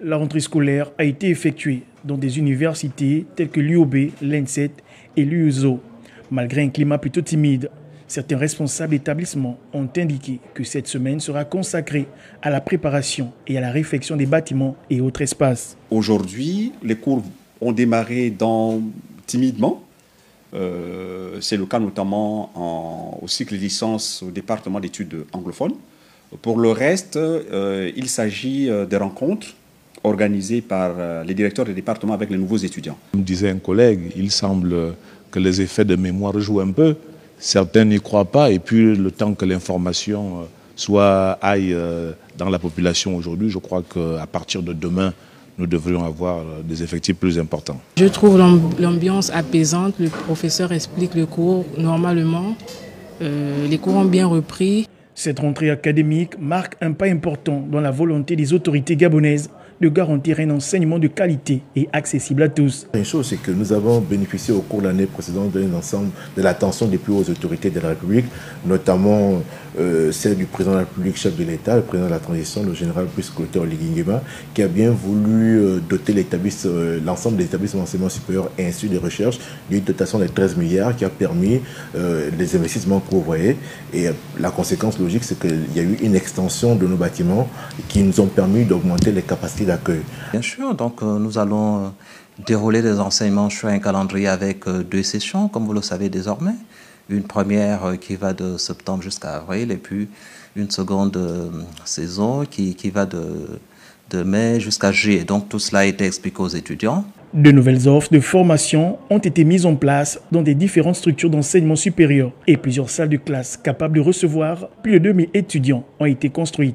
La rentrée scolaire a été effectuée dans des universités telles que l'UOB, l'ENSET et l'USO. Malgré un climat plutôt timide, certains responsables d'établissements ont indiqué que cette semaine sera consacrée à la préparation et à la réfection des bâtiments et autres espaces. Aujourd'hui, les cours ont démarré timidement. C'est le cas notamment au cycle licence au département d'études anglophones. Pour le reste, il s'agit des rencontres organisées par les directeurs des départements avec les nouveaux étudiants. Comme disait un collègue, il semble que les effets de mémoire jouent un peu. Certains n'y croient pas et puis le temps que l'information aille dans la population aujourd'hui, je crois qu'à partir de demain, nous devrions avoir des effectifs plus importants. Je trouve l'ambiance apaisante, le professeur explique le cours normalement, les cours ont bien repris. Cette rentrée académique marque un pas important dans la volonté des autorités gabonaises de garantir un enseignement de qualité et accessible à tous. Une chose, c'est que nous avons bénéficié au cours de l'année précédente d'un ensemble de l'attention des plus hautes autorités de la République, notamment celle du président de la République, chef de l'État, le président de la transition, le général Brice-Clotaire Oligui Nguema, qui a bien voulu doter l'ensemble des établissements d'enseignement supérieur et instituts de recherche d'une dotation de 13 milliards qui a permis les investissements que vous voyez. Et la conséquence logique, c'est qu'il y a eu une extension de nos bâtiments qui nous ont permis d'augmenter les capacités d'accueil. Bien sûr, donc nous allons dérouler des enseignements sur un calendrier avec 2 sessions, comme vous le savez désormais. Une première qui va de septembre jusqu'à avril et puis une seconde saison qui va de mai jusqu'à juillet. Donc tout cela a été expliqué aux étudiants. De nouvelles offres de formation ont été mises en place dans des différentes structures d'enseignement supérieur et plusieurs salles de classe capables de recevoir plus de 2000 étudiants ont été construites.